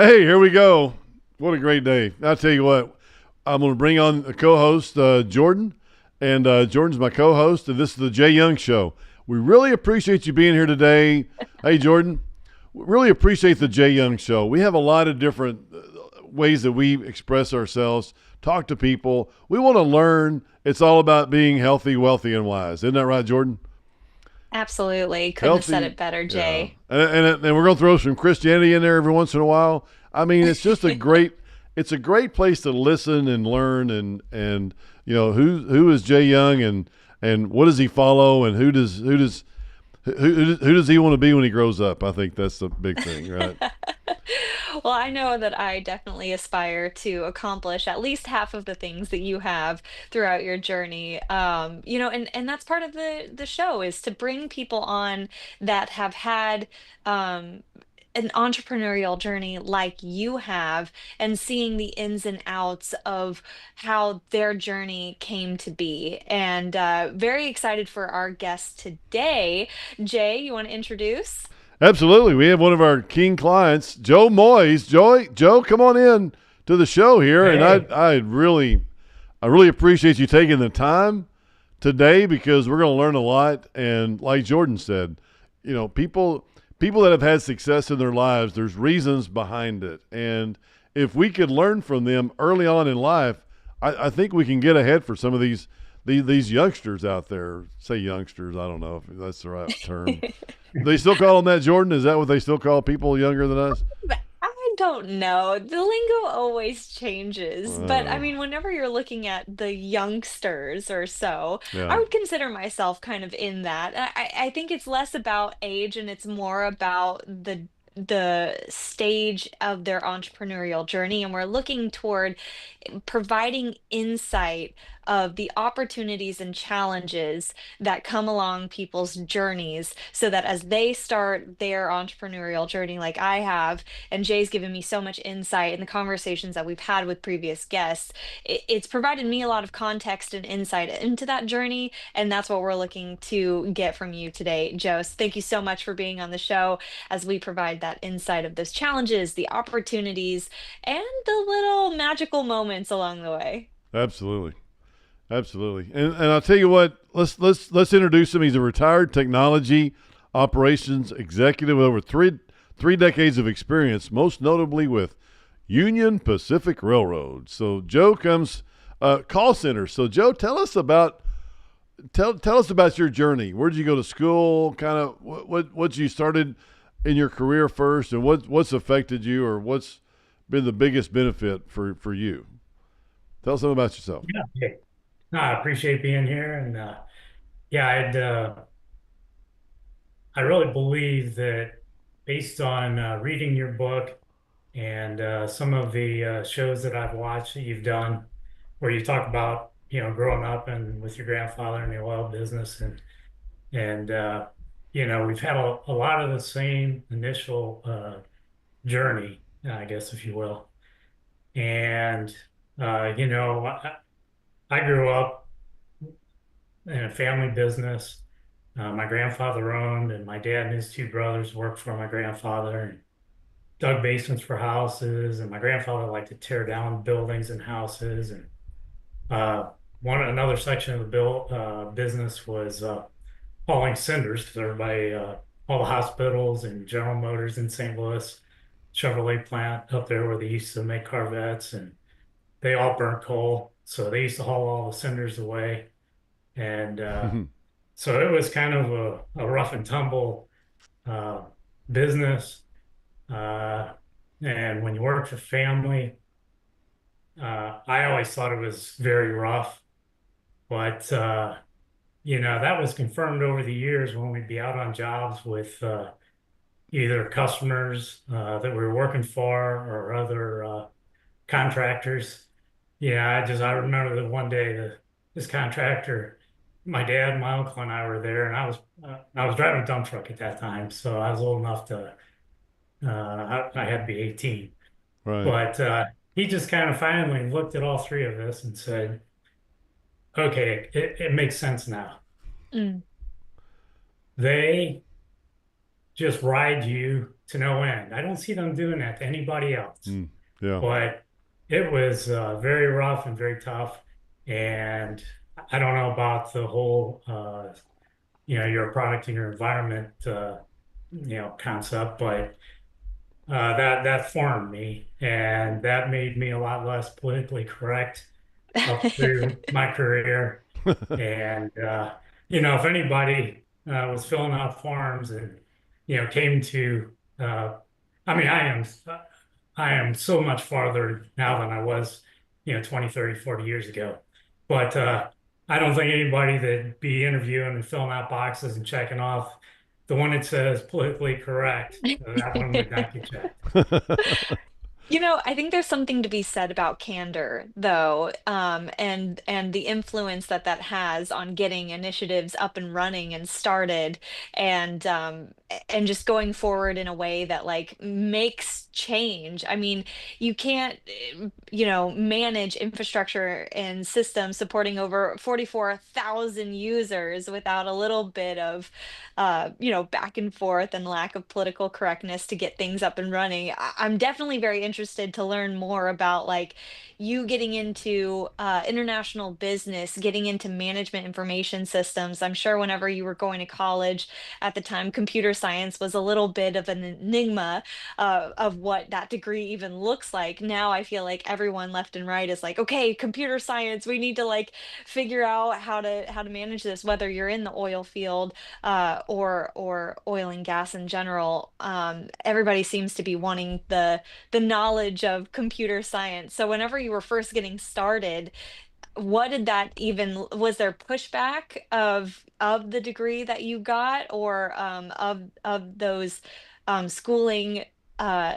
Hey, here we go. What a great day. I'll tell you what, I'm going to bring on a co host, Jordan. And Jordan's my co host, and this is the Jay Young Show. We really appreciate you being here today. Hey, Jordan, we really appreciate the Jay Young Show. We have a lot of different ways that we express ourselves, talk to people. We want to learn. It's all about being healthy, wealthy, and wise. Isn't that right, Jordan? Absolutely. Couldn't have said Healthy, it better, yeah. Jay. And we're going to throw some Christianity in there every once in a while. I mean, it's a great place to listen and learn and who is Jay Young and what does he follow and who does he want to be when he grows up? I think that's the big thing, right? Well, I know that I definitely aspire to accomplish at least half of the things that you have throughout your journey. And that's part of the show is to bring people on that have had um an entrepreneurial journey like you have and seeing the ins and outs of how their journey came to be. And very excited for our guest today. Jay, you want to introduce? Absolutely. We have one of our king clients, Joe Moise. Joe, come on in to the show here, and Hey, I really appreciate you taking the time today because we're going to learn a lot. And like Jordan said, people that have had success in their lives, there's reasons behind it, and if we could learn from them early on in life, I think we can get ahead for some of these youngsters out there. Say youngsters, I don't know if that's the right term. They still call them that, Jordan? Is that what they still call people younger than us? But I don't know. The lingo always changes. But I Uh, mean, whenever you're looking at the youngsters or so, I yeah. would consider myself kind of in that. I think it's less about age and it's more about the stage of their entrepreneurial journey. And we're looking toward providing insight of the opportunities and challenges that come along people's journeys so that as they start their entrepreneurial journey like I have, and Jay's given me so much insight in the conversations that we've had with previous guests, it's provided me a lot of context and insight into that journey, and that's what we're looking to get from you today, Joe. So thank you so much for being on the show as we provide that insight of those challenges, the opportunities, and the little magical moments along the way. Absolutely. Absolutely. And I'll tell you what, let's introduce him. He's a retired technology operations executive with over three decades of experience, most notably with Union Pacific Railroad. So Joe comes call center. So Joe, tell us about your journey. Where did you go to school? Kind of what you started in your career first, and what's affected you, or what's been the biggest benefit for you? Tell us something about yourself. yeah, hey. No, I appreciate being here, and yeah, I really believe that based on reading your book and some of the shows that I've watched that you've done, where you talk about growing up and with your grandfather in the oil business, and we've had a lot of the same initial journey, I guess, if you will, and I grew up in a family business. My grandfather owned, and my dad and his two brothers worked for my grandfather and dug basements for houses. And my grandfather liked to tear down buildings and houses. And one another section of the business was hauling cinders because everybody, all the hospitals and General Motors in St. Louis, Chevrolet plant up there where they used to make Corvettes, and they all burnt coal. So they used to haul all the cinders away. And so it was kind of a rough and tumble uh, business. Uh, and when you work for family, I always thought it was very rough. But, that was confirmed over the years when we'd be out on jobs with either customers that we were working for or other contractors. Yeah, I remember that one day this contractor, my dad, my uncle, and I were there, and I was driving a dump truck at that time, so I was old enough to I had to be 18. Right. But he just kind of finally looked at all three of us and said, "Okay, it makes sense now. Mm. They just ride you to no end. I don't see them doing that to anybody else. Mm, yeah. But it was very rough and very tough. And I don't know about the whole, you're a product in your environment, concept, but that formed me, and that made me a lot less politically correct up through my career. And if anybody was filling out forms and came to, uh, I mean, I am so much farther now than I was, 20, 30, 40 years ago. But I don't think anybody that'd be interviewing and filling out boxes and checking off the one that says politically correct, that one would not get checked. I think there's something to be said about candor, though, and the influence that that has on getting initiatives up and running and started, and just going forward in a way that like makes change. I mean, you can't, manage infrastructure and systems supporting over 44,000 users without a little bit of back and forth and lack of political correctness to get things up and running. I'm definitely very interested to learn more about like you getting into international business, getting into management information systems. I'm sure whenever you were going to college at the time, computer science was a little bit of an enigma of what that degree even looks like. Now I feel like everyone left and right is like, okay, computer science, we need to like figure out how to manage this, whether you're in the oil field or oil and gas in general. Everybody seems to be wanting the knowledge of computer science. So whenever you were first getting started, what did that even was there pushback of the degree that you got, or of those schooling uh,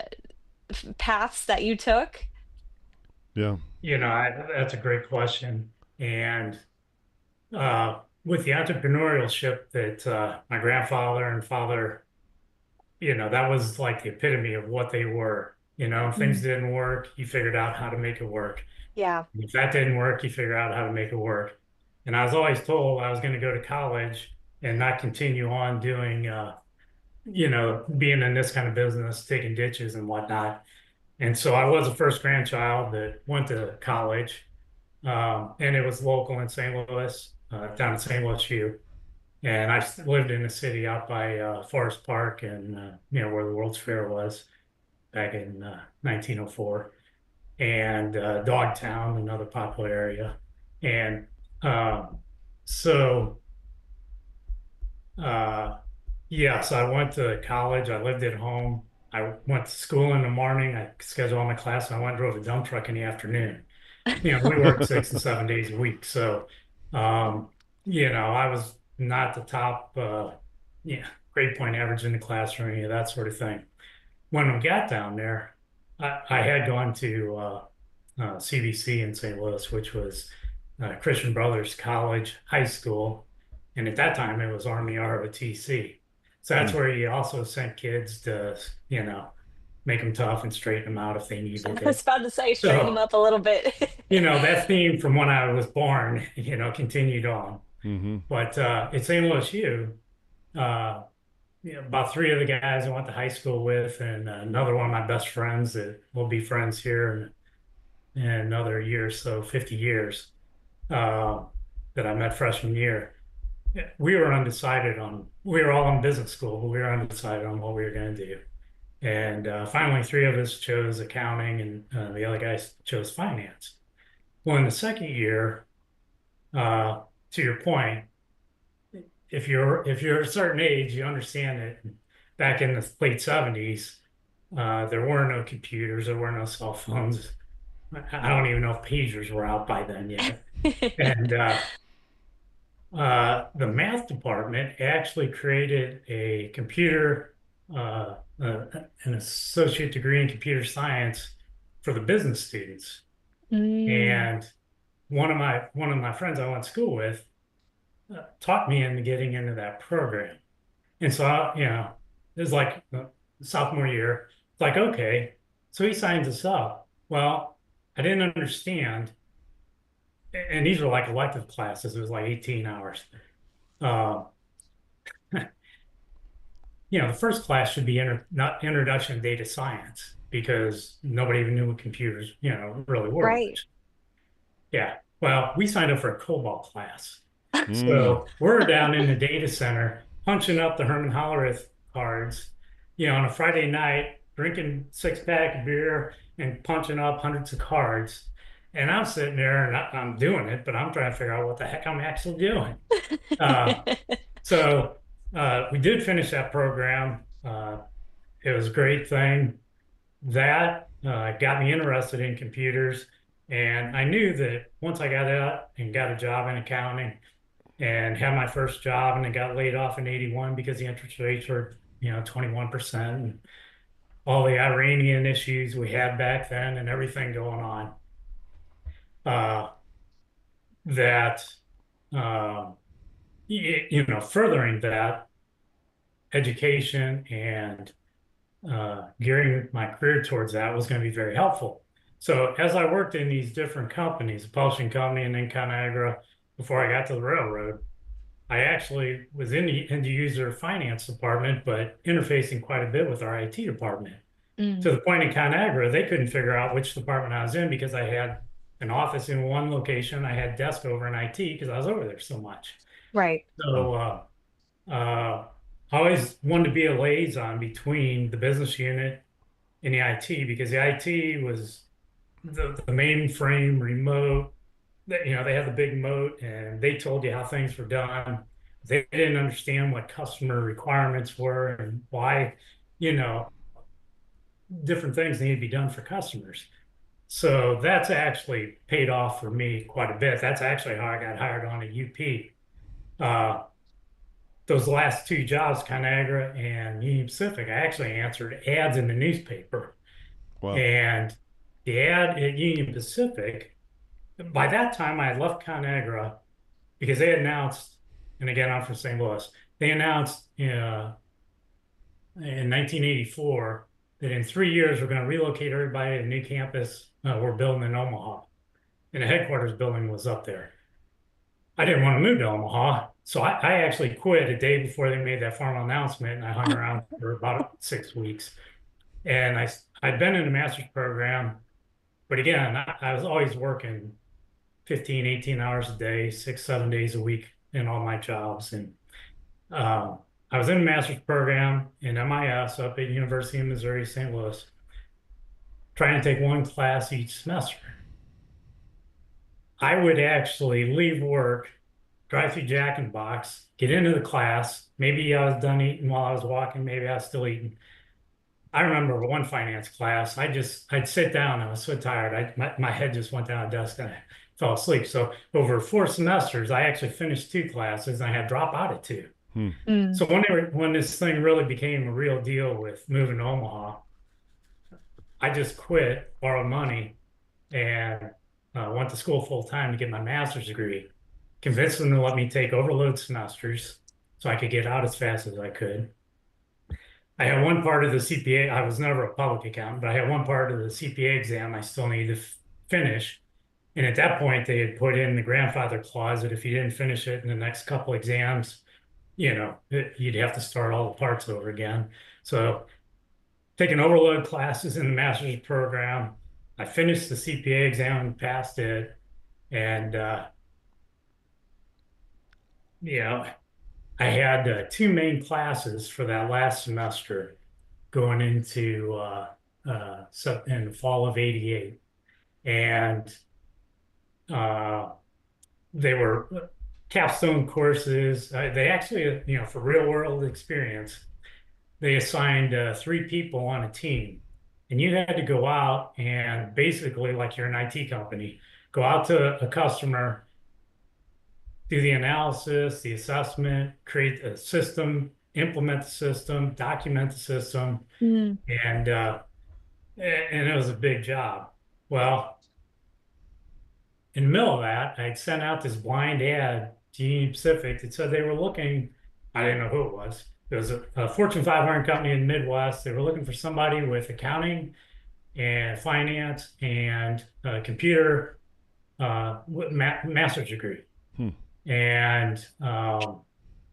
paths that you took? Yeah. That's a great question. And with the entrepreneurship that my grandfather and father, that was like the epitome of what they were. If things Mm. didn't work, you figured out how to make it work. Yeah. And if that didn't work, you figured out how to make it work. And I was always told I was going to go to college and not continue on doing, being in this kind of business, taking ditches and whatnot. And so I was the first grandchild that went to college, and it was local in St. Louis, down in St. Louis U. And I lived in the city out by Forest Park and, where the World's Fair was back in 1904, and Dogtown, another popular area. And um, so, uh, yes, I went to college. I lived at home. I went to school in the morning. I scheduled all my classes. I went and drove a dump truck in the afternoon. We worked 6 and 7 days a week. So, um, I was not the top, grade point average in the classroom, any of that sort of thing. When we got down there, I had gone to CBC in St. Louis, which was Christian Brothers College High School. And at that time, it was Army ROTC. So that's Mm. where you also sent kids to, make them tough and straighten them out if they I needed was it. about to say straighten them So up a little bit. that theme from when I was born, continued on. Mm-hmm. But at St. Louis U, uh, about three of the guys I went to high school with, and another one of my best friends that will be friends here in another year or so, 50 years, uh, that I met freshman year. We were undecided on, we were all in business school, but we were undecided on what we were going to do. And finally, three of us chose accounting, and the other guys chose finance. Well, in the second year, uh, to your point, if you're a certain age, you understand that back in the late 70s, there were no computers, there were no cell phones. I don't even know if pagers were out by then yet. And the math department actually created a computer, an associate degree in computer science for the business students. Mm. And one of my friends I went to school with taught me into getting into that program. And so, it was like sophomore year. It's like, okay, so he signs us up. Well, I didn't understand. And these were like elective classes. It was like 18 hours. Uh, the first class should be not introduction to data science because nobody even knew what computers, really were. Right. Yeah. Well, we signed up for a COBOL class. Mm. So we're down in the data center punching up the Herman Hollerith cards, on a Friday night, drinking six-pack of beer and punching up hundreds of cards. And I'm sitting there and I'm doing it, but I'm trying to figure out what the heck I'm actually doing. Uh, so we did finish that program. It was a great thing. That got me interested in computers. And I knew that once I got out and got a job in accounting and had my first job and then got laid off in 81 because the interest rates were, 21% and all the Iranian issues we had back then and everything going on, uh, that, uh, furthering that education and gearing my career towards that was going to be very helpful. So as I worked in these different companies, a publishing company and then ConAgra, before I got to the railroad, I actually was in the end user finance department, but interfacing quite a bit with our IT department. To Mm, the point in ConAgra, they couldn't figure out which department I was in because I had an office in one location. I had desk over in IT because I was over there so much. right. Mm. So uh, I always wanted to be a liaison between the business unit and the IT because the IT was the mainframe remote. They had the big moat and they told you how things were done. They didn't understand what customer requirements were and why, you know, different things need to be done for customers. So that's actually paid off for me quite a bit. That's actually how I got hired on at UP. Uh, those last two jobs, ConAgra and Union Pacific, I actually answered ads in the newspaper. Wow. And the ad at Union Pacific, by that time I had left ConAgra because they announced, and again, I'm from St. Louis, they announced in 1984 that in 3 years we're going to relocate everybody to the new campus we're building in Omaha. And the headquarters building was up there. I didn't want to move to Omaha. So I actually quit a day before they made that formal announcement, and I hung around for about 6 weeks. And I'd been in a master's program, but again, I was always working 15, 18 hours a day, 6, 7 days a week in all my jobs. And um, I was in a master's program in MIS up at University of Missouri, St. Louis, trying to take one class each semester. I would actually leave work, drive through Jack in the Box, get into the class. Maybe I was done eating while I was walking. Maybe I was still eating. I remember one finance class. I'd sit down. I was so tired. My head just went down a desk and I fell asleep. So over 4 semesters, I actually finished 2 classes and I had drop out of 2. Hmm. Mm, So when this thing really became a real deal with moving to Omaha, I just quit, borrowed money, and went to school full time to get my master's degree. Convinced them to let me take overload semesters so I could get out as fast as I could. I had one part of the CPA. I was never a public accountant, but I had one part of the CPA exam I still needed to finish. And at that point, they had put in the grandfather clause that if you didn't finish it in the next couple exams, you'd have to start all the parts over again. So taking overload classes in the master's program, I finished the CPA exam and passed it. And, you know, I had 2 main classes for that last semester going into in the fall of 88. And uh, they were capstone courses. They actually, for real world experience, they assigned 3 people on a team. And you had to go out and basically, like you're an IT company, go out to a customer, do the analysis, the assessment, create a system, implement the system, document the system, mm, and it was a big job. Well, in the middle of that, I'd sent out this blind ad to Union Pacific that said they were looking. I didn't know who it was. It was a Fortune 500 company in the Midwest. They were looking for somebody with accounting and finance and computer master's degree. Hmm. And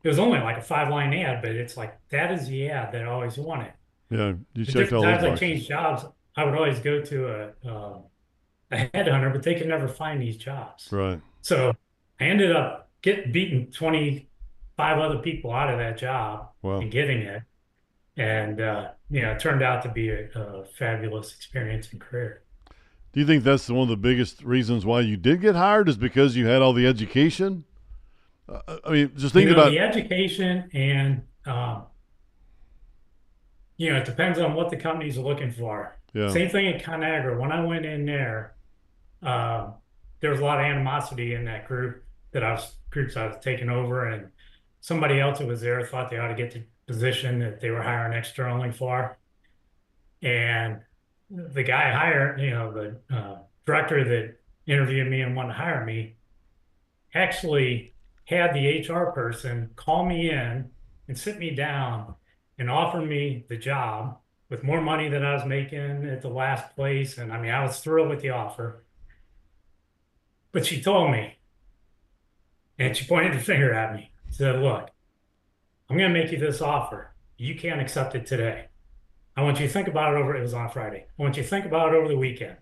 it was only like a 5 line ad, but it's like that is the ad that I always wanted. Yeah, you The checked different all those times I boxes. changed jobs, I would always go to a headhunter, but they could never find these jobs. Right. So I ended up get beating 25 other people out of that job Wow. and getting it. And it turned out to be a fabulous experience and career. Do you think that's one of the biggest reasons why you did get hired is because you had all the education? I mean, just thinking The about, education and it depends on what the companies are looking for. yeah. Same thing in ConAgra. When I went in there, um, there was a lot of animosity in that groups I was taking over, and somebody else that was there thought they ought to get the position that they were hiring externally for. And the guy hired, the director that interviewed me and wanted to hire me, actually had the HR person call me in and sit me down and offer me the job with more money than I was making at the last place. And I mean, I was thrilled with the offer. But she told me, and she pointed the finger at me, said, "Look, I'm going to make you this offer. You can't accept it today. I want you to think about it over." It was on Friday. "I want you to think about it over the weekend."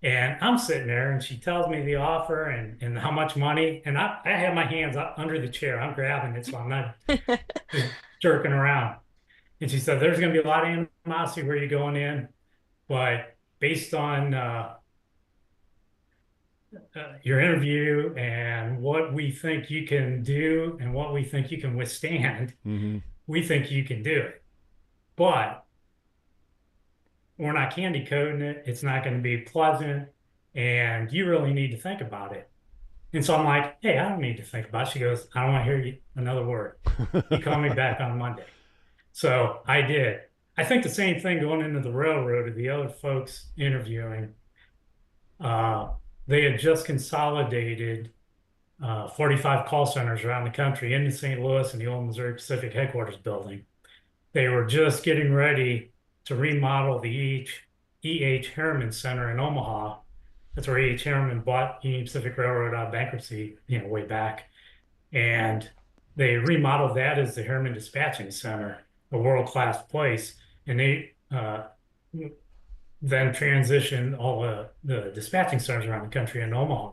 And I'm sitting there, and she tells me the offer and how much money. And I have my hands up under the chair. I'm grabbing it, so I'm not just jerking around. And she said, "There's going to be a lot of animosity where you're going in, but based on your interview and what we think you can do and what we think you can withstand, Mm-hmm. we think you can do it. But we're not candy coating it. It's not going to be pleasant. And you really need to think about it." And so I'm like, "Hey, I don't need to think about it." She goes, "I don't want to hear another word. You call me back on Monday." So I did. I think the same thing going into the railroad or the other folks interviewing. Uh, they had just consolidated 45 call centers around the country into St. Louis and the old Missouri Pacific headquarters building. They were just getting ready to remodel the E.H. Harriman Center in Omaha. That's where E.H. Harriman bought Union Pacific Railroad out of bankruptcy, way back. And they remodeled that as the Harriman Dispatching Center, a world-class place. And they then transitioned all the dispatching centers around the country in Omaha.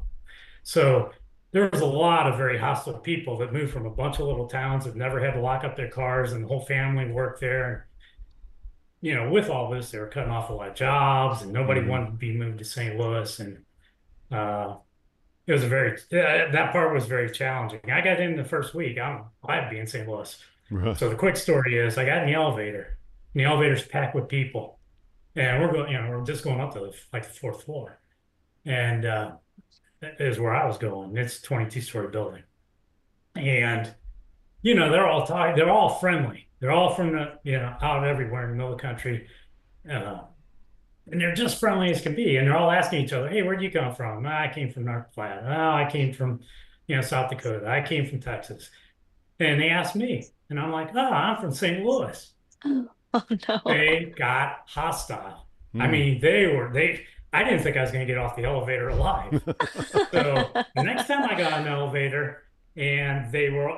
So there was a lot of very hostile people that moved from a bunch of little towns that never had to lock up their cars, and the whole family worked there. With all this, they were cutting off a lot of jobs, and nobody Mm-hmm. wanted to be moved to St. Louis. And uh, it was that part was very challenging. I got in the first week. I'm glad to be in St. Louis. Right. So the quick story is I got in the elevator, and the elevator's packed with people. And we're going, we're just going up to like the fourth floor. And that is where I was going. It's a 22-story building. And, they're all talking, they're all friendly. They're all from out everywhere in the middle of the country. Uh, and they're just friendly as can be. And they're all asking each other, "Hey, where'd you come from?" "I came from North Platte." "Oh, I came from, South Dakota." "I came from Texas." And they asked me, and I'm like, "Oh, I'm from St. Louis." Oh no. They got hostile. I Mm. mean, I didn't think I was going to get off the elevator alive. So the next time I got on an elevator and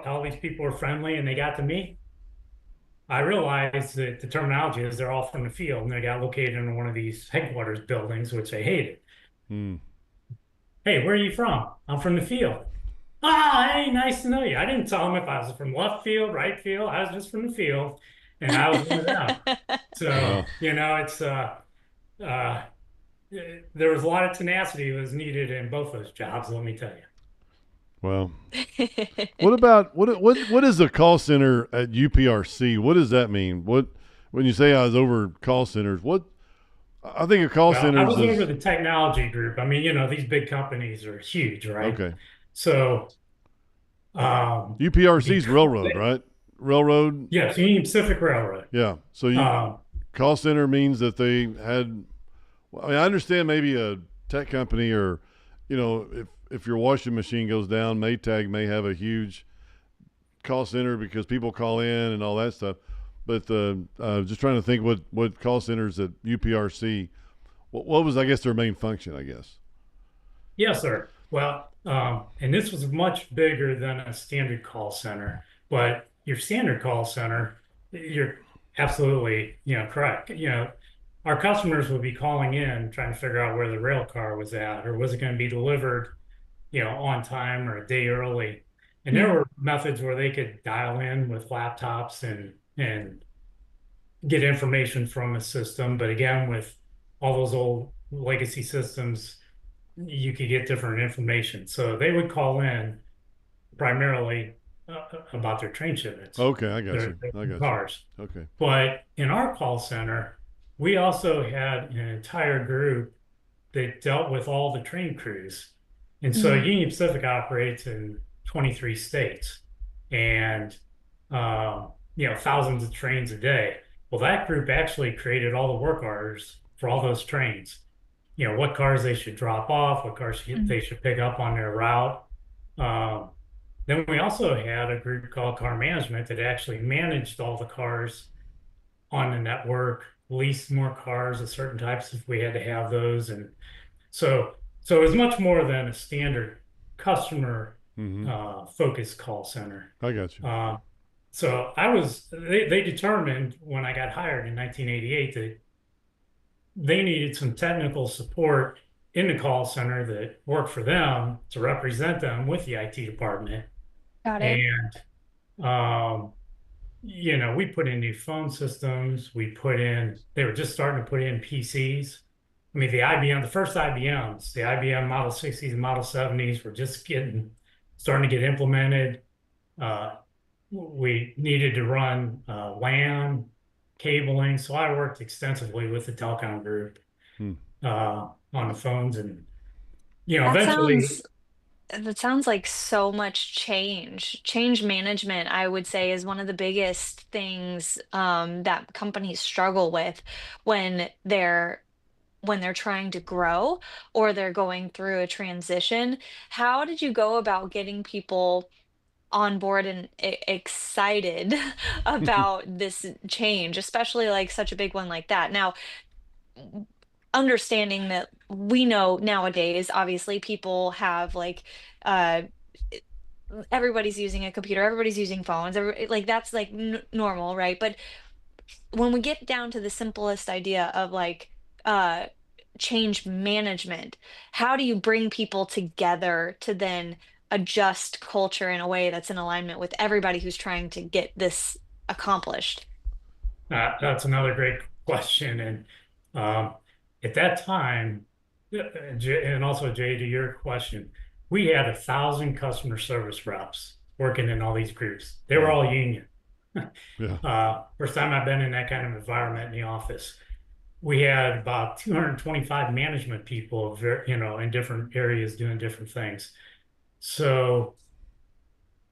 all these people were friendly and they got to me, I realized that the terminology is they're all from the field and they got located in one of these headquarters buildings, which they hated. Mm. "Hey, where are you from?" "I'm from the field." "Ah, hey, nice to know you." I didn't tell them if I was from left field, right field. I was just from the field, and I was one of them. So, Wow. it's uh, there was a lot of tenacity that was needed in both those jobs, let me tell you. Wow. What about what is a call center at UPRC? What does that mean? What when you say I was over call centers? What I think a call Well, I centers was over is the technology group. I mean, these big companies are huge, right? okay. So, UPRC's because railroad, right? Railroad. yes, Union Pacific Railroad. Yeah. So you Um, call center means that they had. Well, I mean, I understand maybe a tech company or, if your washing machine goes down, Maytag may have a huge call center because people call in and all that stuff. But just trying to think what call centers at UPRC. What was I guess their main function? I guess. yes, sir. Well, and this was much bigger than a standard call center. But your standard call center, you're absolutely, correct. Our customers would be calling in trying to figure out where the rail car was at, or was it going to be delivered, on time or a day early. And there Mm, were methods where they could dial in with laptops and get information from a system. But again, with all those old legacy systems, you could get different information. So they would call in primarily about their train shipments, Okay, I got you. their I got you. cars. Okay. But in our call center, we also had an entire group that dealt with all the train crews. And so mhm, Union Pacific operates in 23 states and, thousands of trains a day. Well, that group actually created all the work orders for all those trains. What cars they should drop off, what cars mhm, they should pick up on their route. Um, then we also had a group called car management that actually managed all the cars on the network, leased more cars of certain types if we had to have those. And so it was much more than a standard customer Mm-hmm. focused call center. I got you. Uh, they determined when I got hired in 1988 that they needed some technical support in the call center that worked for them to represent them with the IT department. got it. And um, we put in new phone systems. They were just starting to put in PCs. I mean, the first IBMs, the IBM Model 60s and Model 70s were just starting to get implemented. Uh, we needed to run LAN cabling. So I worked extensively with the telecom group Hmm. on the phones. And, That eventually, sounds that sounds like so much change. Change management, I would say, is one of the biggest things that companies struggle with when they're trying to grow or they're going through a transition. How did you go about getting people on board and excited about this change, especially like such a big one like that? Now, understanding that we know nowadays, obviously, people have like uh everybody's using a computer, everybody's using phones, like that's like normal, right? But when we get down to the simplest idea of like uh change management, how do you bring people together to then adjust culture in a way that's in alignment with everybody who's trying to get this accomplished? that's another great question. And um, at that time, and also Jay, to your question, we had 1,000 customer service reps working in all these groups. They were Wow. all union. Yeah. First time I've been in that kind of environment in the office. We had about 225 management people, in different areas doing different things. So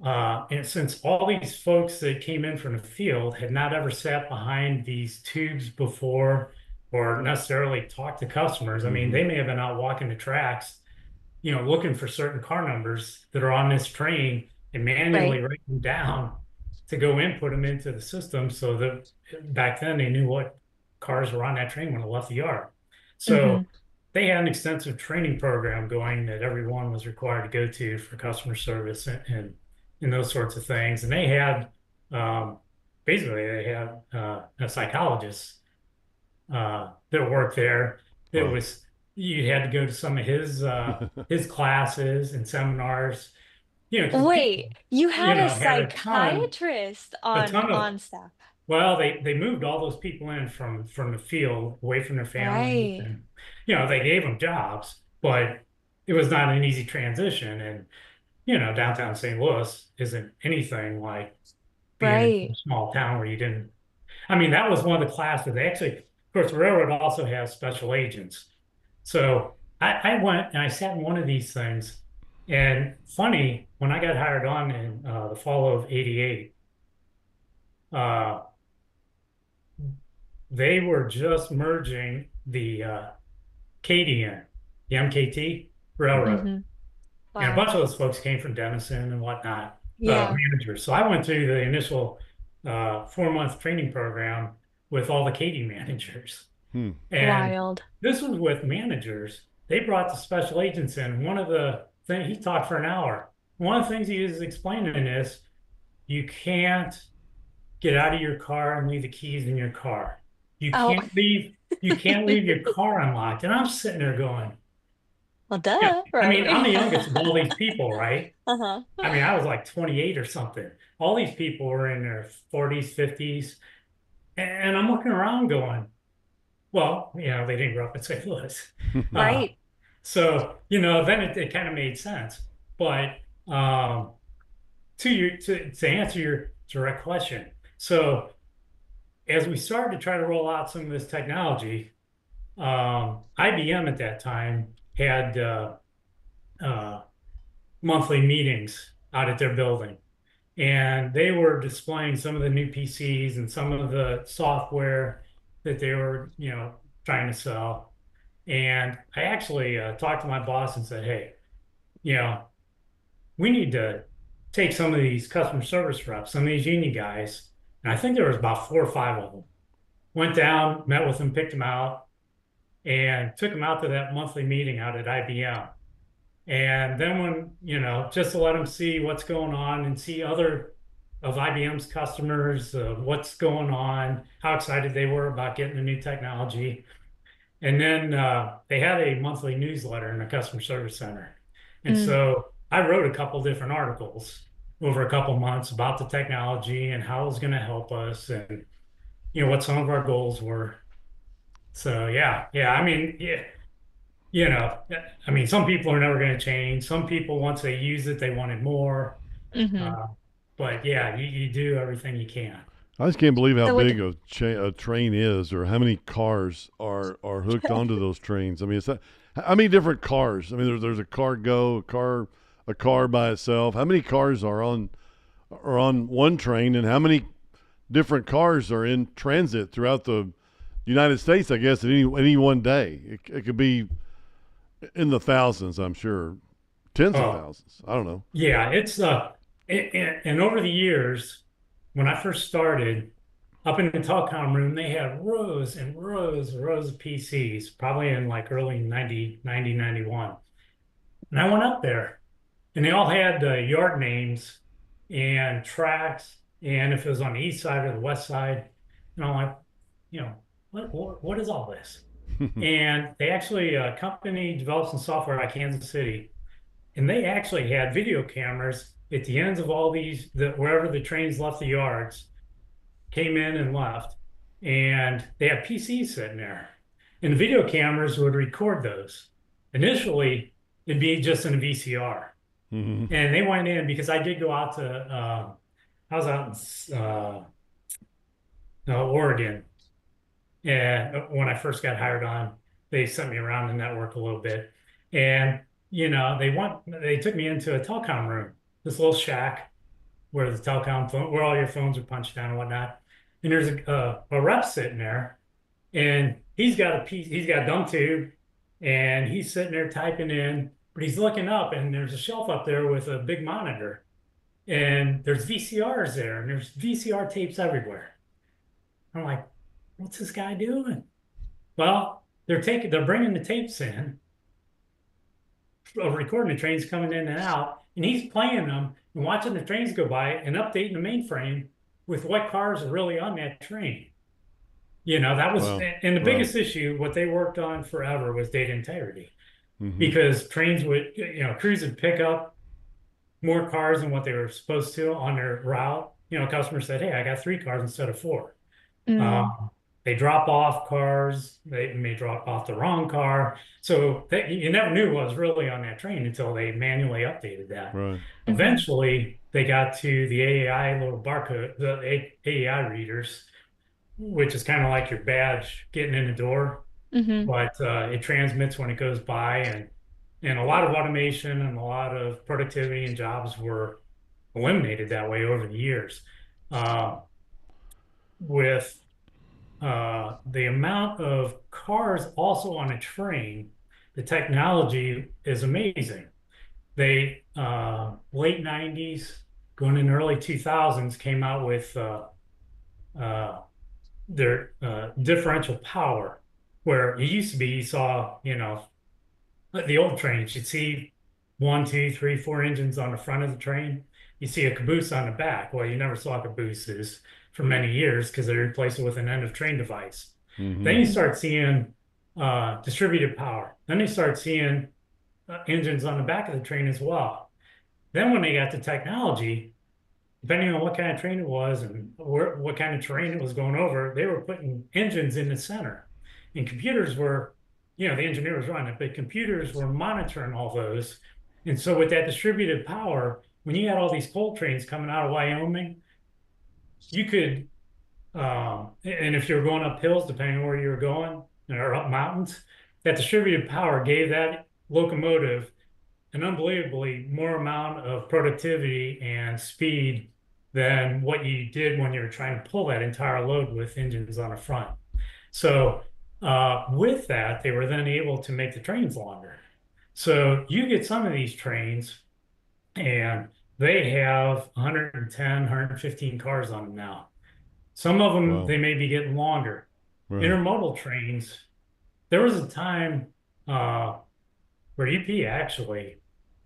and since all these folks that came in from the field had not ever sat behind these tubes before or necessarily talked to customers, I mean, Mm-hmm. they may have been out walking the tracks, looking for certain car numbers that are on this train and manually Right. write them down to go input them into the system so that back then they knew what cars were on that train when it left the yard. Hmm. So they had an extensive training program going that everyone was required to go to for customer service and those sorts of things. And they had um, basically they had a psychologist that worked there. That Wow. was You had to go to some of his classes and seminars, because people, Wait, you had a had psychiatrist a on ton of. on staff. Well, they moved all those people in from the field away from their families, Right. and they gave them jobs, but it was not an easy transition. And downtown St. Louis isn't anything like being in a Right. small town where you didn't. I mean, that was one of the classes. They actually, of course, the railroad also has special agents. So I went and I sat in one of these things. And funny, when I got hired on in the fall of '88, uh, they were just merging the KDN, the MKT railroad. Hmm. And a Wow. bunch of those folks came from Denison and whatnot, Yeah. managers. So I went through the initial 4-month training program with all the Katy managers. Hmm. And Wild. this was with managers. They brought the special agents in. One of the things, he talked for an hour. One of the things he was explaining is you can't get out of your car and leave the keys in your car. Oh, You can't leave your car unlocked. And I'm sitting there going, well, yeah, duh, I mean, I'm right? the youngest of all these people, right? Uh-huh. I mean, I was like 28 or something. All these people were in their 40s, 50s, and I'm looking around going, well, they didn't grow up in St. Louis. Uh, Right. so, then it kind of made sense. But to answer your direct question, so as we started to try to roll out some of this technology, IBM at that time had uh, monthly meetings out at their building, and they were displaying some of the new PCs and some of the software that they were, trying to sell. And I actually talked to my boss and said, "Hey, you know, we need to take some of these customer service reps, some of these union guys." And I think there was about 4 or 5 of them. Went down, met with them, picked them out, and took them out to that monthly meeting out at IBM. And then when, just to let them see what's going on and see other of IBM's customers, what's going on, how excited they were about getting the new technology. And then they had a monthly newsletter in the customer service center. And Mm, so I wrote a couple different articles over a couple months about the technology and how it was going to help us and, what some of our goals were. So yeah, I mean, yeah, you know, I mean, some people are never going to change. Some people, once they use it, they wanted more. hmm Uh, but yeah, you do everything you can. I just can't believe how So would big a train is, or how many cars are hooked onto those trains. I mean, how many different cars? I mean, there's a cargo, a car by itself. How many cars are on one train, and how many different cars are in transit throughout the United States? I guess at any one day, it could be in the thousands. I'm sure, tens of Oh, thousands. I don't know. yeah, it's and over the years, when I first started up in the telecom room, they had rows and rows and rows of PCs, probably in like early 91. And I went up there and they all had yard names and tracks, and if it was on the east side or the west side. And I'm like, what is all this? And they actually, a company developed some software out of Kansas City, and they actually had video cameras at the ends of all these, wherever the trains left the yards, came in and left, and they had PCs sitting there. And the video cameras would record those. Initially, it'd be just in a VCR. hmm And they went in because I did go out to, I was out in Oregon. And when I first got hired on, they sent me around the network a little bit. And, they took me into a telecom room, this little shack where the telecom phone, where all your phones are punched down and whatnot. And there's a rep sitting there, and he's got a dumb tube, and he's sitting there typing in, but he's looking up, and there's a shelf up there with a big monitor, and there's VCRs there, and there's VCR tapes everywhere. I'm like, what's this guy doing? Well, they're bringing the tapes in, of recording the trains coming in and out, and he's playing them and watching the trains go by and updating the mainframe with what cars are really on that train. That was, Wow. and the Wow. biggest issue, what they worked on forever was data integrity, hmm because trains would, crews would pick up more cars than what they were supposed to on their route. Customers said, "Hey, I got 3 cars instead of 4." mm, Um, they drop off cars. They may drop off the wrong car. So you never knew what was really on that train until they manually updated that. Right. hmm Eventually, they got to the AAI little barcode, the AAI readers, which is kind of like your badge getting in the door, hmm but it transmits when it goes by, and a lot of automation and a lot of productivity and jobs were eliminated that way over the years. Uh, with the amount of cars also on a train, the technology is amazing. They late 90s, going in early 2000s, came out with uh, their differential power, where it used to be you saw, the old trains, you'd see one, two, three, four engines on the front of the train. you see a caboose on the back. Well, you never saw cabooses for many years because they replaced it with an end of train device. Mm-hmm. Then you Mhm. start seeing distributed power. Then you start seeing engines on the back of the train as well. Then when they got the technology, depending on what kind of train it was and what kind of terrain it was going over, they were putting engines in the center. And computers were, the engineer was running it, but computers were monitoring all those. And so with that distributed power, when you had all these coal trains coming out of Wyoming, you could, and if you were going up hills, depending on where you were going, or up mountains, that distributed power gave that locomotive an unbelievably more amount of productivity and speed than what you did when you were trying to pull that entire load with engines on the front. So with that, they were then able to make the trains longer. So you get some of these trains and they have 110, 115 cars on them now. Some of them, Wow. they may be getting longer. Right. Intermodal trains, there was a time uh, where UP actually,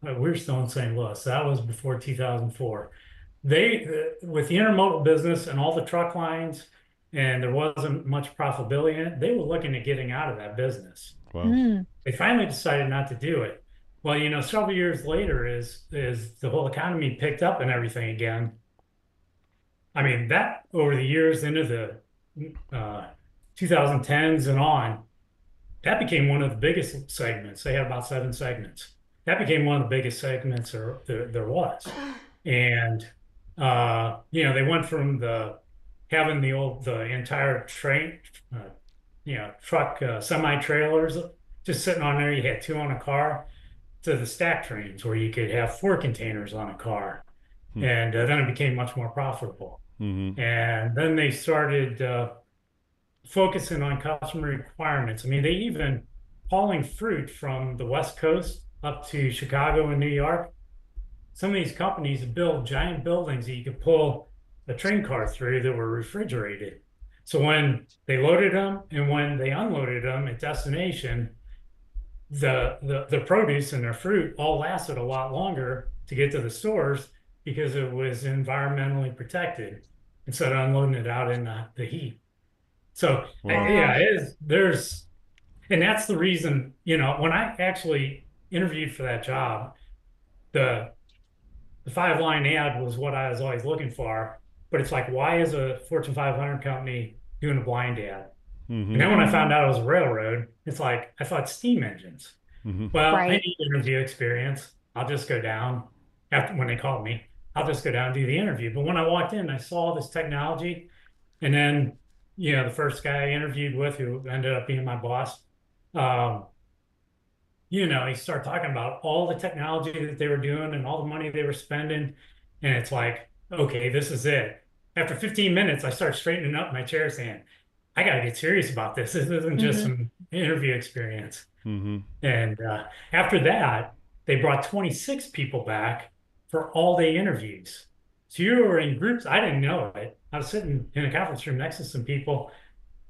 we were still in St. Louis. That was before 2004. They, with the intermodal business and all the truck lines, and there wasn't much profitability in it, they were looking at getting out of that business. Wow. Mm. They finally decided not to do it. Well, several years later, as the whole economy picked up and everything again. I mean, that over the years into the 2010s and on, that became one of the biggest segments. They had about 7 segments. That became one of the biggest segments there was. And they went from the having the entire train, truck, semi trailers just sitting on there. You had two on a car to the stack trains where you could have 4 containers on a car, Hmm. and then it became much more profitable. Mm-hmm. And then they started focusing on customer requirements. I mean, they even hauling fruit from the West Coast up to Chicago and New York. Some of these companies build giant buildings that you could pull a train car through that were refrigerated. So when they loaded them and when they unloaded them at destination, the produce and their fruit all lasted a lot longer to get to the stores because it was environmentally protected instead of unloading it out in the heat. So Wow. yeah, Wow. and that's the reason, when I actually interviewed for that job, the the 5 line ad was what I was always looking for. But it's like, why is a Fortune 500 company doing a blind ad? And Mm-hmm. then when I found Mhm. out it was a railroad, it's like I thought steam engines. Mm-hmm. Well, I Right. need interview experience. I'll just go down after when they called me. I'll just go down and do the interview. But when I walked in, I saw this technology, and then the first guy I interviewed with, who ended up being my boss, um, he started talking about all the technology that they were doing and all the money they were spending, and it's like, okay, this is it. After 15 minutes, I start straightening up my chair, saying, I got to get serious about this. This isn't just Mhm. some interview experience. Mm-hmm. And after that, they brought 26 people back for all day interviews. So you were in groups. I didn't know it. I was sitting in a conference room next to some people,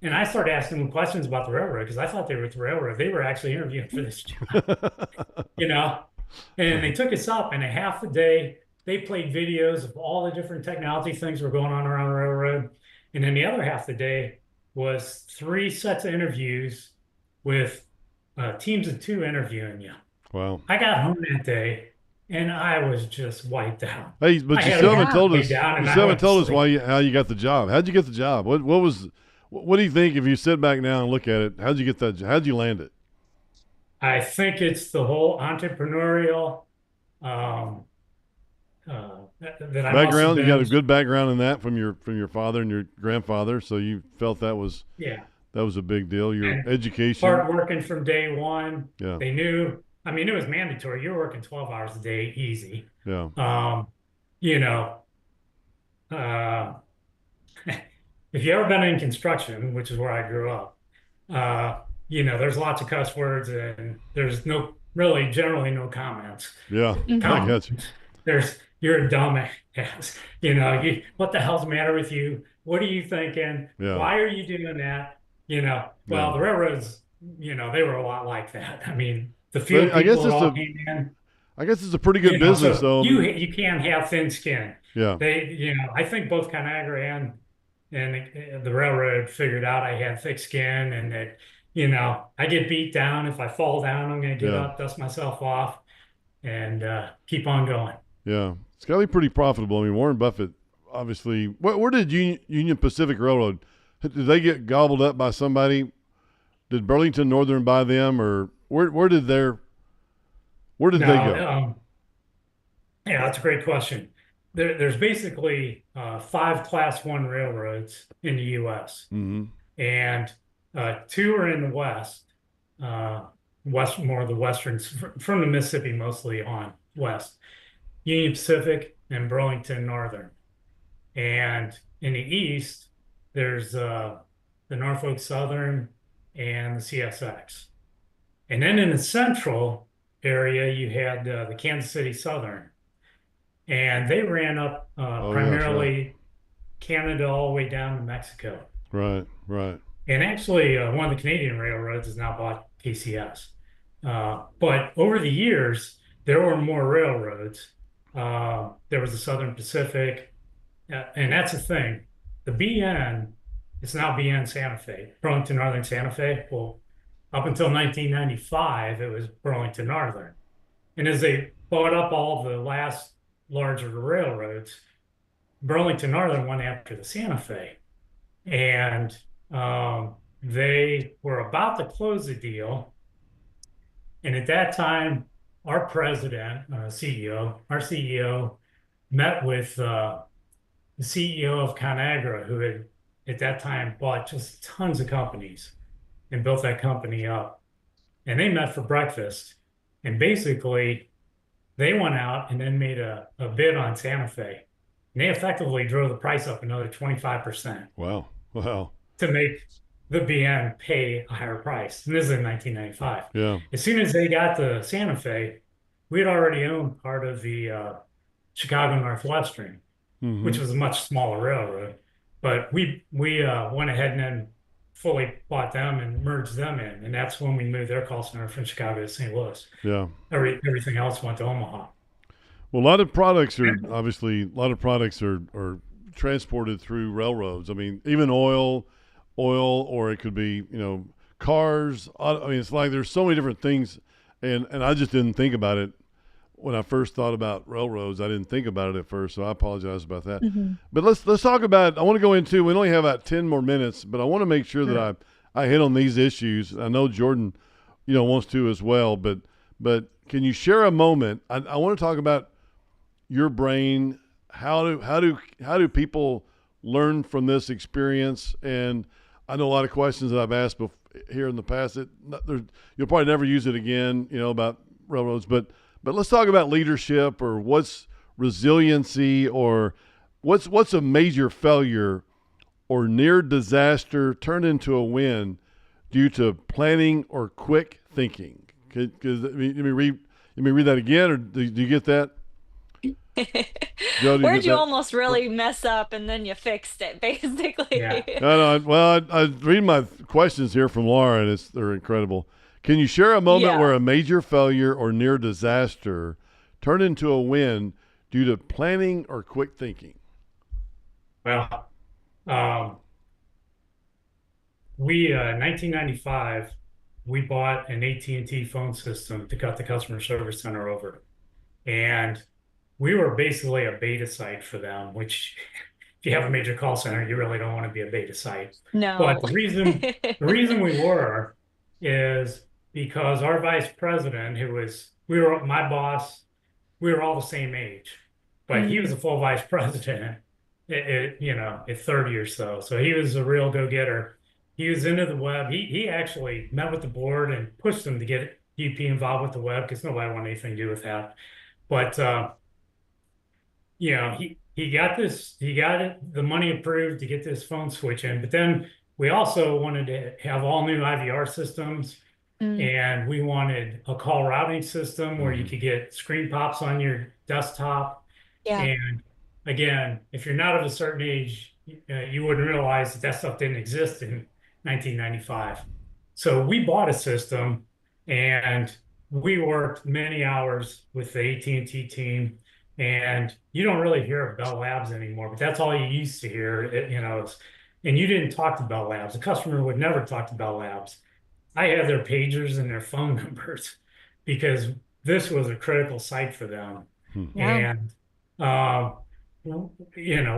and I started asking them questions about the railroad because I thought they were with the railroad. They were actually interviewing for this job, you know? And they took us up, and a half a day, they played videos of all the different technology things were going on around the railroad. And then the other half of the day was 3 sets of interviews with teams of 2 interviewing you. Wow. I got home that day and I was just wiped out. Hey, I but you had still haven't everything Yeah. told laid us. down You and still I haven't went to told us sleep. how you got the job. How'd you get the job? What was? What do you think if you sit back now and look at it? How'd you get that? How'd you land it? I think it's the whole entrepreneurial um, that I must have Background. You got been. a good background in that from your father and your grandfather, so you felt Yeah. that was a big deal. Your And education. hard working from day one. Yeah. They knew, I mean, it was mandatory. You're working 12 hours a day, easy. Yeah. Um, you know, uh, if you ever been in construction, which is where I grew up, there's lots of cuss words and there's really generally no comments. Yeah. I Mhm. got you. Comments. You're a dumbass. What the hell's the matter with you? What are you thinking? Yeah. Why are you doing that? Well, Yeah. the railroads, they were a lot like that. I mean, the But field I guess people that it's all a came in. I guess it's a pretty good You know, business, so though. I mean, you can't have thin skin. yeah, I think both ConAgra and the railroad figured out I had thick skin and that, I get beat down. If I fall down, I'm going to get yeah, up, dust myself off, and keep on going. yeah. It's got to be pretty profitable. I mean, Warren Buffett, obviously. Where did Union Pacific Railroad? Did they get gobbled up by somebody? Did Burlington Northern buy them, or where did they Now, go? yeah, that's a great question. There's basically five Class One railroads in the U.S. Mm-hmm. and two are in the West, uh, more of the westerns from the Mississippi, mostly on west. Union Pacific and Burlington Northern, and in the East, there's the Norfolk Southern and the CSX, and then in the Central area, you had the Kansas City Southern, and they ran up Oh yeah, that's right. primarily Canada all the way down to Mexico. Right, right. And actually, one of the Canadian railroads has now bought KCS. But over the years, there were more railroads. There was the Southern Pacific, and that's the thing. The BN is now BN Santa Fe, Burlington Northern Santa Fe. Well, up until 1995, it was Burlington Northern. And as they bought up all the last larger railroads, Burlington Northern went after the Santa Fe. And they were about to close the deal. And at that time, our president, our CEO, met with the CEO of ConAgra, who had at that time bought just tons of companies and built that company up. And they met for breakfast. And basically, they went out and then made a bid on Santa Fe. And they effectively drove the price up another 25% Wow, wow. to make the BN pay a higher price. And this is in 1995. Yeah. As soon as they got the Santa Fe, we had already owned part of the Chicago Northwestern, Mm-hmm. which was a much smaller railroad. But we went ahead and then fully bought them and merged them in. And that's when we moved their call center from Chicago to St. Louis. Yeah. Everything else went to Omaha. Well, a lot of products are obviously are transported through railroads. I mean, even oil, or it could be cars. I mean, it's like there's so many different things, and I just didn't think about it when I first thought about railroads. I didn't think about it at first, so I apologize about that. Hmm. But let's talk about. I want to go into. We only have about 10 more minutes, but I want to make sure that Sure. I hit on these issues. I know Jordan, wants to as well. But can you share a moment? I want to talk about your brain. How do people learn from this experience? And I know a lot of questions that I've asked here in the past. You'll probably never use it again, about railroads. But let's talk about leadership, or what's resiliency, or what's a major failure or near disaster turned into a win due to planning or quick thinking. Let me read that again, or do you get that? Joe, do you Where'd get you that? almost really mess up and then you fixed it, Yeah. basically? No, no. Well, I read my questions here from Laura, and they're incredible. Can you share a moment where Yeah. a major failure or near disaster turned into a win due to planning or quick thinking? Well, um, we 1995, we bought an AT&T phone system to cut the customer service center over, and we were basically a beta site for them. Which, if you have a major call center, you really don't want to be a beta site. But No. the reason we were is because our vice president, we were my boss, we were all the same age, but he was a Mm, full vice president at 30 or so. So he was a real go-getter. He was into the web. He actually met with the board and pushed them to get UP involved with the web because nobody wanted anything to do with that. But he got the money approved to get this phone switch in. But then we also wanted to have all new IVR systems, mm, and we wanted a call routing system where you Mm-hmm. could get screen pops on your desktop. yeah. And again, if you're not of a certain age, you wouldn't realize that stuff didn't exist in 1995. So we bought a system, and we worked many hours with the AT&T team, and you don't really hear of Bell Labs anymore, but that's all you used to hear. And you didn't talk to Bell Labs. The customer would never talk to Bell Labs. I had their pagers and their phone numbers because this was a critical site for them. Hmm. Yeah. And um,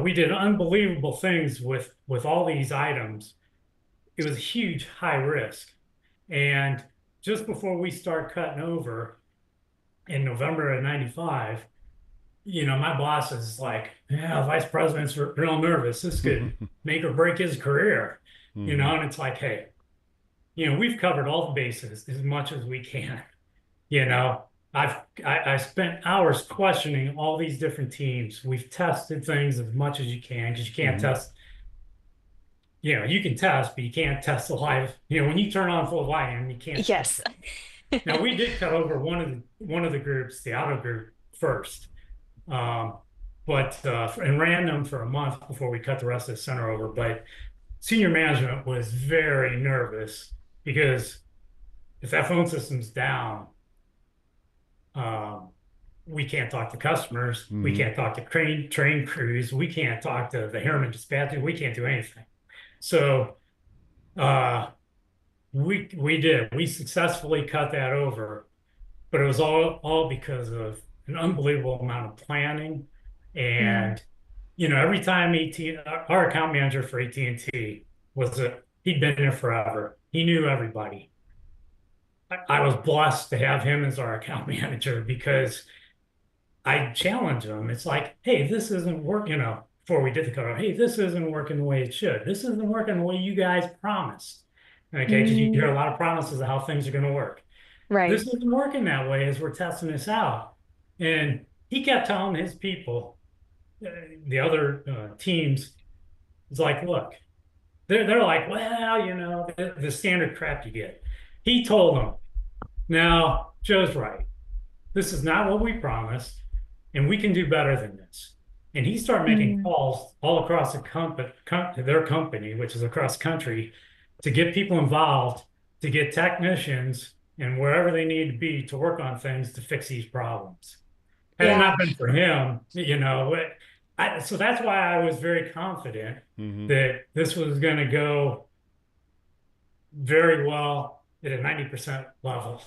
we did unbelievable things with all these items. It was huge, high risk. And just before we start cutting over in November of 95, my boss is like, yeah, vice president's real nervous. This could make or break his career, Hmm. and it's like, hey, we've covered all the bases as much as we can. You know, I spent hours questioning all these different teams. We've tested things as much as you can because you can't Hmm. test. You can test, but you can't test the live. When you turn on full volume, you can't test. Yes. Now we did cut over one of the groups, the auto group first, um, but and ran them for a month before we cut the rest of the center over. But senior management was very nervous because if that phone system's down, um, we can't talk to customers. We Hmm. can't talk to train crews. We can't talk to the airman dispatcher. We can't do anything. So uh, we did. We successfully cut that over, but it was all because of an unbelievable amount of planning. Mm, And every time our account manager for AT&T he'd been there forever. He knew everybody. I was blessed to have him as our account manager because I challenge him. It's like, hey, this isn't working, before we did the cutoff. Hey, this isn't working the way it should. This isn't working the way you guys promised. Okay, because you hear mm, a lot of promises of how things are going to work. This right. isn't working that way as we're testing this out. And he kept telling his people, the other teams, it's like, look, they're like, well, the standard crap you get. He told them, now, Joe's right. This is not what we promised, and we can do better than this. And he started making Mm, calls all across their company, which is across country, to get people involved, to get technicians and wherever they need to be to work on things to fix these problems. Had it yeah. not been for him, so that's why I was very confident Hmm. that this was going to go very well at a 90% level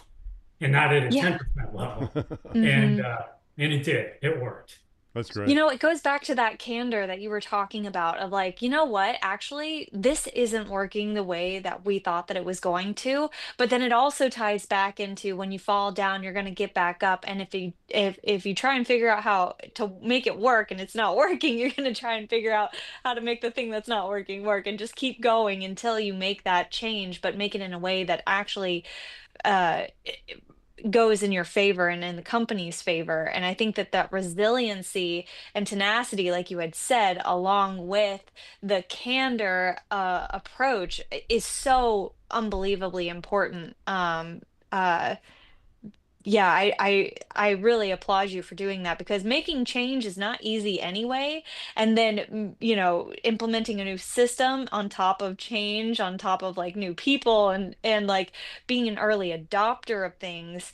and not at a Yeah. 10% level. And Hmm. uh, and it did. It worked. That's great. It goes back to that candor that you were talking about of like, you know what? Actually, this isn't working the way that we thought that it was going to. But then it also ties back into when you fall down, you're going to get back up. And if you try and figure out how to make it work and it's not working, you're going to try and figure out how to make the thing that's not working work and just keep going until you make that change, but make it in a way that actually uh goes in your favor and in the company's favor. And I think that that resiliency and tenacity, like you had said, along with the candor approach, is so unbelievably important. Uh, yeah, I really applaud you for doing that because making change is not easy anyway. And then, implementing a new system on top of change, on top of like new people and like being an early adopter of things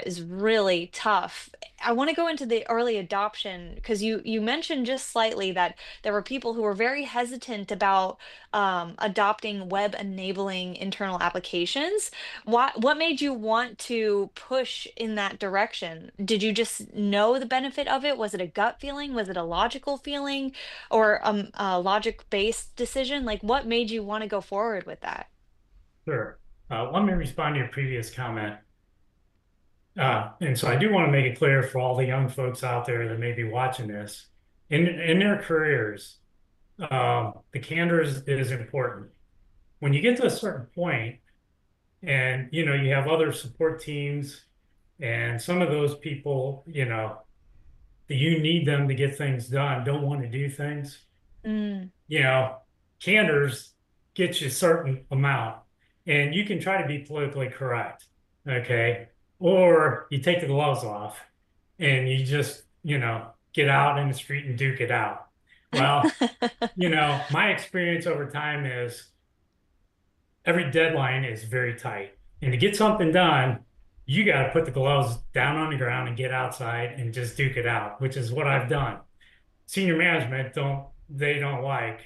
is really tough. I want to go into the early adoption because you mentioned just slightly that there were people who were very hesitant about adopting web enabling internal applications. What made you want to push in that direction? Did you just know the benefit of it? Was it a gut feeling? Was it a logical feeling or a logic-based decision? Like what made you want to go forward with that? Sure. Let me respond to your previous comment. And so I do want to make it clear for all the young folks out there that may be watching this. In their careers, the candor is important. When you get to a certain point, and you have other support teams, and some of those people, that you need them to get things done, don't want to do things. Mm, you know, Candors get you a certain amount, and you can try to be politically correct, okay? Or you take the gloves off and you just, get out in the street and duke it out. Well, my experience over time is every deadline is very tight. And to get something done, you got to put the gloves down on the ground and get outside and just duke it out, which is what I've done. Senior management don't like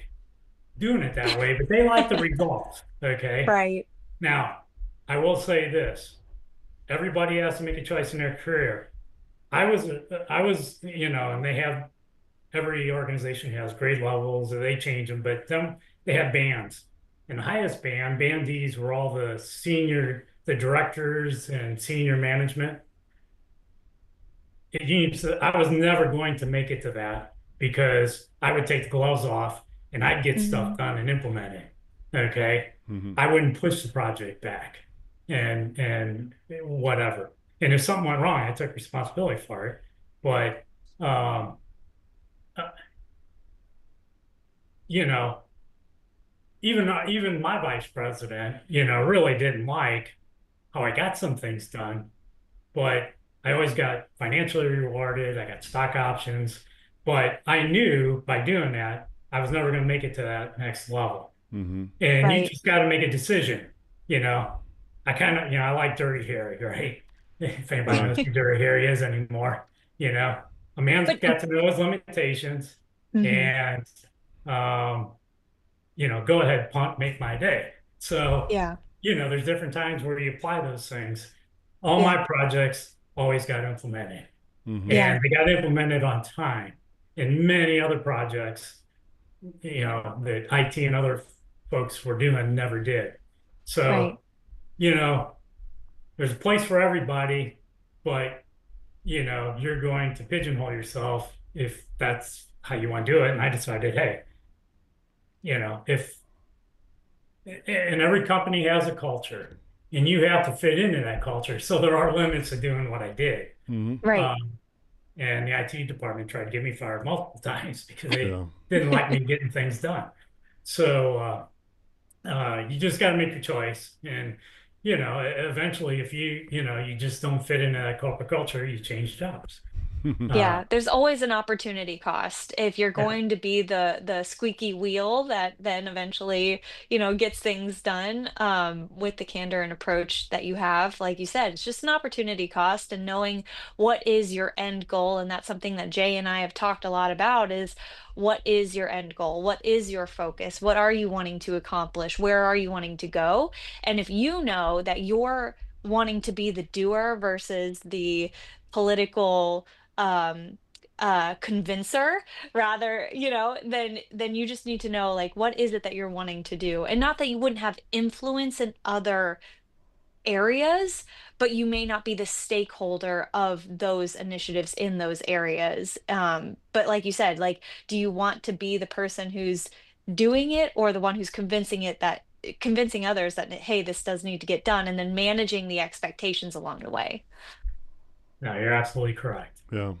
doing it that way, but they like the results. Okay. Right. Now, I will say this. Everybody has to make a choice in their career. And they have every organization has grade levels or they change them, but they have bands. And the highest bandees were all the directors and senior management. I was never going to make it to that because I would take the gloves off and I'd get stuff Mhm. done and implement it. Okay. Mm-hmm. I wouldn't push the project back and whatever. And if something went wrong, I took responsibility for it. But um, uh, you know, even my vice president, really didn't like how I got some things done, but I always got financially rewarded. I got stock options, but I knew by doing that, I was never going to make it to that next level. Mm-hmm. And you Right. just got to make a decision. You know, I like Dirty Harry, right? If anybody Right. knows who Dirty Harry is anymore, you know, a man's But got to know his limitations mhm. and, um, go ahead, punt, make my day. So, Yeah. there's different times where you apply those things. All Yeah. my projects always got implemented, Mm-hmm. Yeah. and they got implemented on time. And many other projects, that IT and other folks were doing never did. Right. So, you know, there's a place for everybody, but, you're going to pigeonhole yourself if that's how you want to do it. And I decided, hey, if and every company has a culture and you have to fit into that culture. So there are limits to doing what I did. Mm-hmm. Right. Um, and the IT department tried to get me fired multiple times because they Yeah. didn't like me getting things done. So you just got to make your choice. And, eventually, if you just don't fit into that corporate culture, you change jobs. Uh, Yeah, there's always an opportunity cost. If you're yeah, going to be the squeaky wheel that then eventually, gets things done, with the candor and approach that you have, like you said, it's just an opportunity cost and knowing what is your end goal. And that's something that Jay and I have talked a lot about is what is your end goal? What is your focus? What are you wanting to accomplish? Where are you wanting to go? And if you know that you're wanting to be the doer versus the political um convincer rather, then you just need to know like what is it that you're wanting to do, and not that you wouldn't have influence in other areas, but you may not be the stakeholder of those initiatives in those areas. But like you said, like, do you want to be the person who's doing it or the one who's convincing others that, hey, this does need to get done, and then managing the expectations along the way. no, you're absolutely correct. Yeah.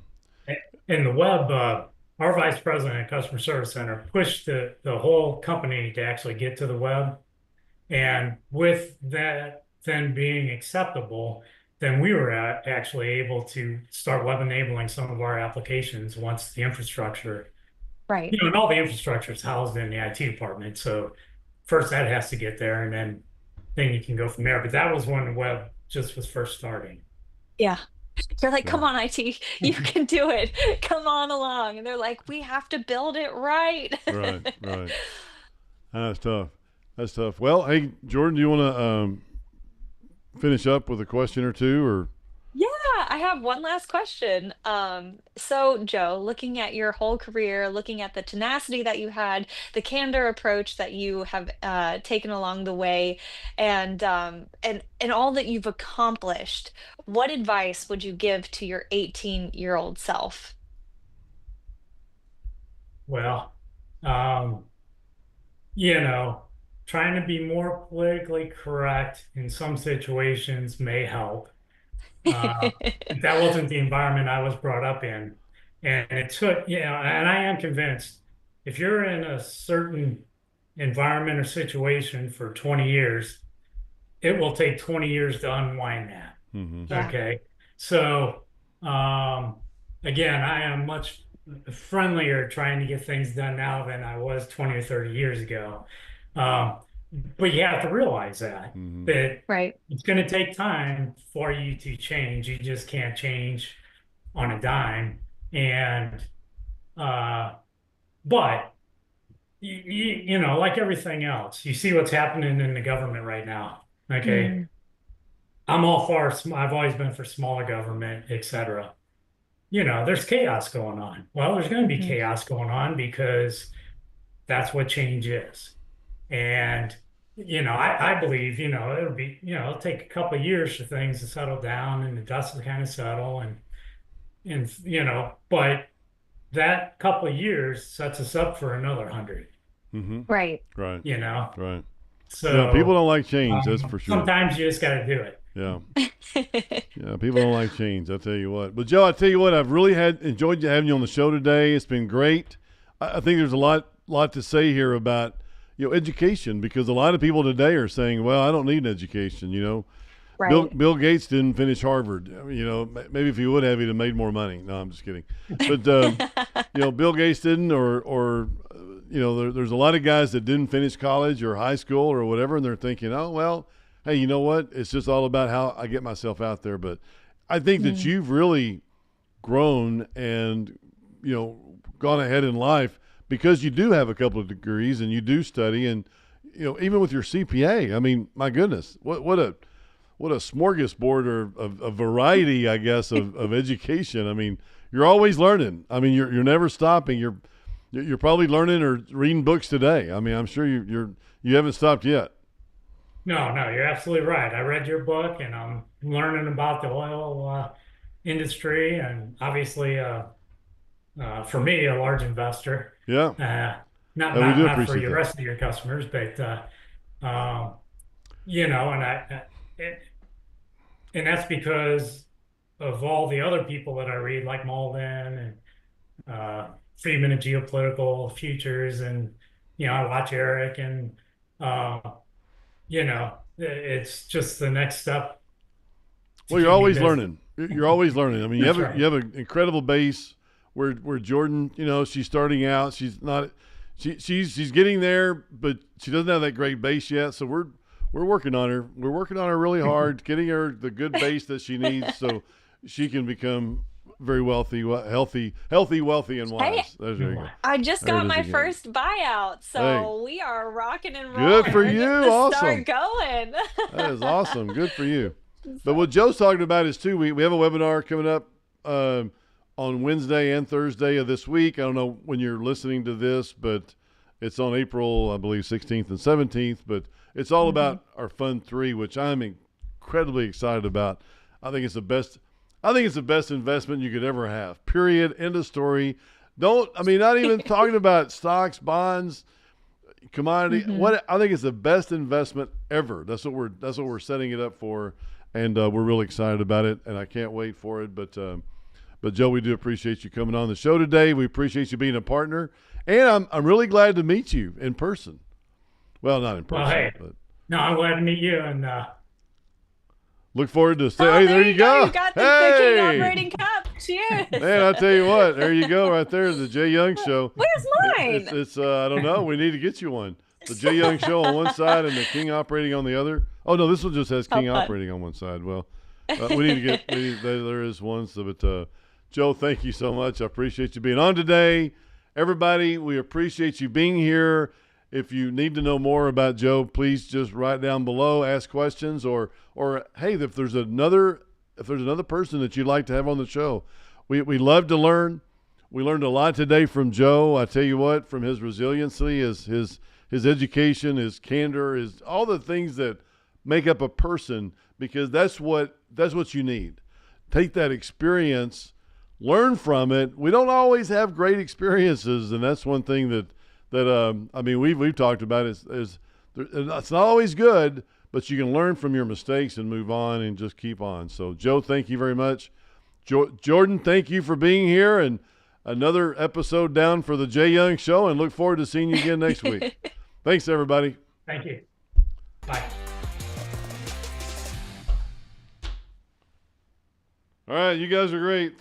In the web, our vice president at Customer Service Center pushed the whole company to actually get to the web. And with that then being acceptable, then we were actually able to start web enabling some of our applications once the infrastructure, Right. and all the infrastructure is housed in the IT department. So first that has to get there and then you can go from there. But that was when the web just was first starting. Yeah. You're like, Yeah. come on, IT, you can do it. Come on along. And they're like, we have to build it right. Right. Right. That's tough. That's tough. Well, hey, Jordan, do you want to finish up with a question or two, or? Yeah, I have one last question. So Joe, looking at your whole career, looking at the tenacity that you had, the candor approach that you have taken along the way, and all that you've accomplished, what advice would you give to your 18-year-old self? Well, um, you know, trying to be more politically correct in some situations may help. Uh, that wasn't the environment I was brought up in. And it took, and I am convinced if you're in a certain environment or situation for 20 years, it will take 20 years to unwind that. Mm-hmm. Yeah. Okay. So, again, I am much friendlier trying to get things done now than I was 20 or 30 years ago. Um, but you have to realize that Mm-hmm. that Right. it's going to take time for you to change. You just can't change on a dime. And uh, but you know, like everything else, you see what's happening in the government right now. Okay, Mm, I'm all for. I've always been for smaller government, etc. You know, there's chaos going on. Well, there's going to be mhm. chaos going on because that's what change is. And, you know, I believe, you know, it'll be, you know, it'll take a couple of years for things to settle down and the dust to kind of settle you know, but that couple of years sets us up for another 100, Mm-hmm. Right. Right. you know? Right. Yeah. People So don't like change. That's for sure. sometimes you just got to do it. Yeah. Yeah. People don't like change. I'll tell you what. But Joe, I tell you what, I've really enjoyed having you on the show today. It's been great. I think there's a lot to say here about education, because a lot of people today are saying, well, I don't need an education. Right. Bill Gates didn't finish Harvard. Maybe if he would have, he'd have made more money. No, I'm just kidding. But Bill Gates didn't, or there's a lot of guys that didn't finish college or high school or whatever, and they're thinking, oh well, hey, you know what? It's just all about how I get myself out there. But I think that Mm, you've really grown and gone ahead in life because you do have a couple of degrees and you do study, and even with your CPA, I mean, my goodness, what a smorgasbord or a variety, I guess, of education. I mean, you're always learning. I mean, you're never stopping. You're probably learning or reading books today. I mean, I'm sure you haven't stopped yet. No, no, you're absolutely right. I read your book and I'm learning about the oil industry and obviously for me, a large investor. Yeah, Uh, not we not do not for appreciate your that. rest of your customers, but um, you know, it, and that's because of all the other people that I read, like Malden and Friedman and Geopolitical Futures, and you know, I watch Eric, and uh, you know, it's just the next step to Well, you're keep me always busy. learning. You're always learning. I mean, That's you right. have an incredible base where Jordan, she's starting out. She's not she's getting there, but she doesn't have that great base yet. So we're working on her. We're working on her really hard, getting her the good base that she needs so she can become very wealthy, healthy, wealthy, and Hey, wise. There you go. I just There it got is my again. first buyout, Hey, so we are rocking and good rolling. for We're you. getting the start Awesome. going. That is awesome. Good for you. But So, what Joe's talking about is too. We have a webinar coming up on Wednesday and Thursday of this week. I don't know when you're listening to this, but it's on April, I believe, 16th and 17th. But it's all mhm. about our Fund 3, which I'm incredibly excited about. I think it's the best. I think it's the best investment you could ever have. Period. End of story. Don't. I mean, not even talking about stocks, bonds, commodity. Mhm. What I think is the best investment ever. That's what we're setting it up for, and we're really excited about it. And I can't wait for it. But Joe, we do appreciate you coming on the show today. We appreciate you being a partner, and I'm really glad to meet you in person. Well, not in Well, person, hey, but no, I'm glad to meet you, and look forward to stay. Oh, Hey, there there you you go. You go. got the King Hey, operating cup. Cheers. man, I tell you what, there you go, right there, the Jay Young Show. Where's It's mine? it's I don't know. We need to get you one. The Jay Young Show on one side and the King operating on the other. Oh no, this one just has How King fun. operating on one side. Well, we need to get. There is one. So, but Joe, thank you so much. I appreciate you being on today. Everybody, we appreciate you being here. If you need to know more about Joe, please just write down below, ask questions, or hey, if there's another person that you'd like to have on the show, we love to learn. We learned a lot today from Joe. I tell you what, from his resiliency, his education, his candor, his all the things that make up a person, because that's what you need. Take that experience, learn from it. We don't always have great experiences, and that's one thing that I mean we've talked about is it's not always good, but you can learn from your mistakes and move on and just keep on. So Joe, thank you very much. Jordan, thank you for being here, and another episode down for the Jay Young Show, and look forward to seeing you again next week. Thanks, everybody. thank you. Bye. All right, you guys are great.